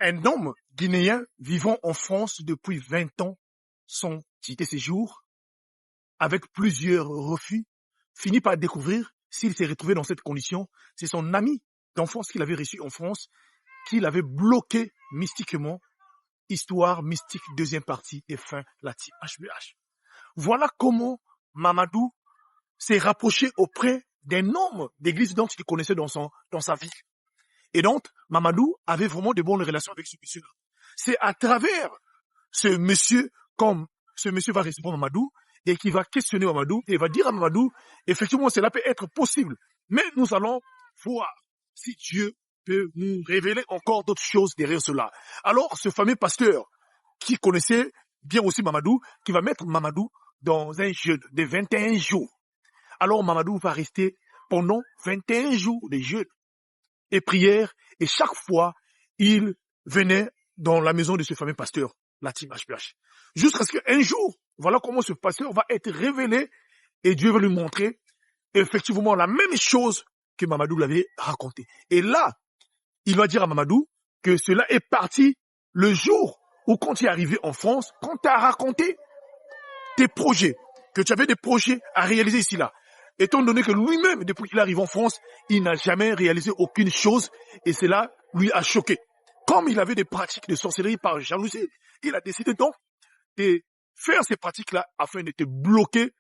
Un homme guinéen vivant en France depuis 20 ans, sans titre séjour, avec plusieurs refus, finit par découvrir, s'il s'est retrouvé dans cette condition, c'est son ami d'enfance qu'il avait reçu en France, qui l'avait bloqué mystiquement. Histoire mystique, deuxième partie et fin, la team HBH. Voilà comment Mamadou s'est rapproché auprès d'un homme d'église dont il connaissait dans sa vie. Et donc, Mamadou avait vraiment de bonnes relations avec ce monsieur-là. C'est à travers ce monsieur, comme ce monsieur va répondre à Mamadou, et qui va questionner Mamadou, et va dire à Mamadou, effectivement, cela peut être possible. Mais nous allons voir si Dieu peut nous révéler encore d'autres choses derrière cela. Alors, ce fameux pasteur, qui connaissait bien aussi Mamadou, qui va mettre Mamadou dans un jeûne de 21 jours. Alors, Mamadou va rester pendant 21 jours de jeûne et prière, et chaque fois, il venait dans la maison de ce fameux pasteur, la team HPH. Jusqu'à ce qu'un jour, voilà comment ce pasteur va être révélé, et Dieu va lui montrer effectivement la même chose que Mamadou l'avait raconté. Et là, il va dire à Mamadou que cela est parti le jour où, quand tu es arrivé en France, quand tu as raconté tes projets, que tu avais des projets à réaliser ici là. Étant donné que lui-même, depuis qu'il arrive en France, il n'a jamais réalisé aucune chose, et cela lui a choqué. Comme il avait des pratiques de sorcellerie par jalousie, il a décidé donc de faire ces pratiques-là afin de te bloquer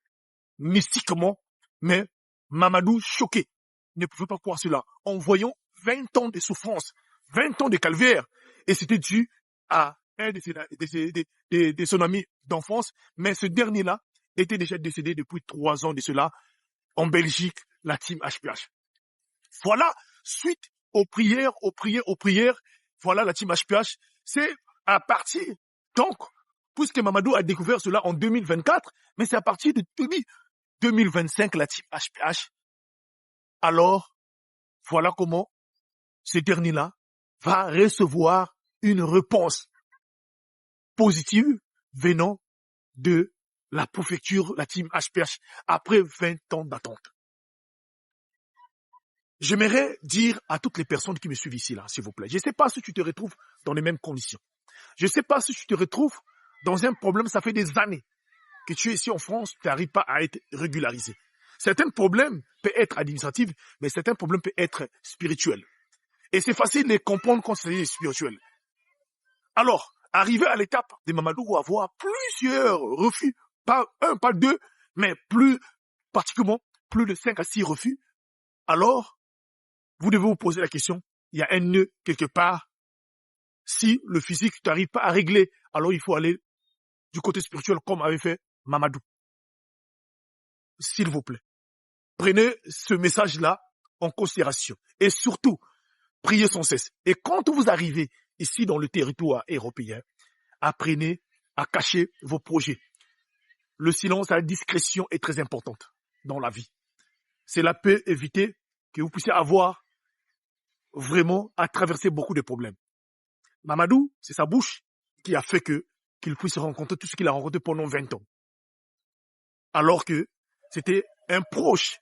mystiquement. Mais Mamadou, choqué, ne pouvait pas croire cela en voyant 20 ans de souffrance, 20 ans de calvaire, et c'était dû à un de son ami d'enfance, mais ce dernier-là était déjà décédé depuis 3 ans de cela, en Belgique, la team HPH. Voilà, suite aux prières, voilà la team HPH, c'est à partir, donc, puisque Mamadou a découvert cela en 2024, mais c'est à partir de 2025, la team HPH, alors, voilà comment ce dernier-là va recevoir une réponse positive venant de la préfecture, la team HPH, après 20 ans d'attente. J'aimerais dire à toutes les personnes qui me suivent ici, là, s'il vous plaît, je ne sais pas si tu te retrouves dans les mêmes conditions. Je ne sais pas si tu te retrouves dans un problème, ça fait des années que tu es ici en France, tu n'arrives pas à être régularisé. Certains problèmes peuvent être administratifs, mais certains problèmes peuvent être spirituels. Et c'est facile de les comprendre quand c'est spirituel. Alors, arriver à l'étape de Mamadou ou avoir plusieurs refus, pas un, pas deux, mais pratiquement plus de 5 à 6 refus, alors, vous devez vous poser la question, il y a un nœud quelque part. Si le physique, tu n'arrives pas à régler, alors il faut aller du côté spirituel comme avait fait Mamadou. S'il vous plaît, prenez ce message-là en considération. Et surtout, priez sans cesse. Et quand vous arrivez ici dans le territoire européen, apprenez à cacher vos projets. Le silence, la discrétion est très importante dans la vie. Cela peut éviter que vous puissiez avoir vraiment à traverser beaucoup de problèmes. Mamadou, c'est sa bouche qui a fait qu'il puisse rencontrer tout ce qu'il a rencontré pendant 20 ans. Alors que c'était un proche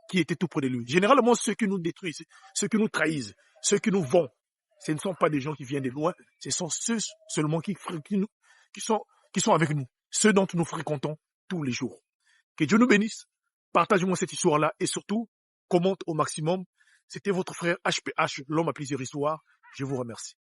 qui était tout près de lui. Généralement, ceux qui nous détruisent, ceux qui nous trahissent, ceux qui nous vont, ce ne sont pas des gens qui viennent de loin, ce sont ceux seulement qui sont avec nous, ceux dont nous fréquentons tous les jours. Que Dieu nous bénisse, partagez-moi cette histoire-là et surtout, commente au maximum. C'était votre frère HPH, l'homme à plusieurs histoires. Je vous remercie.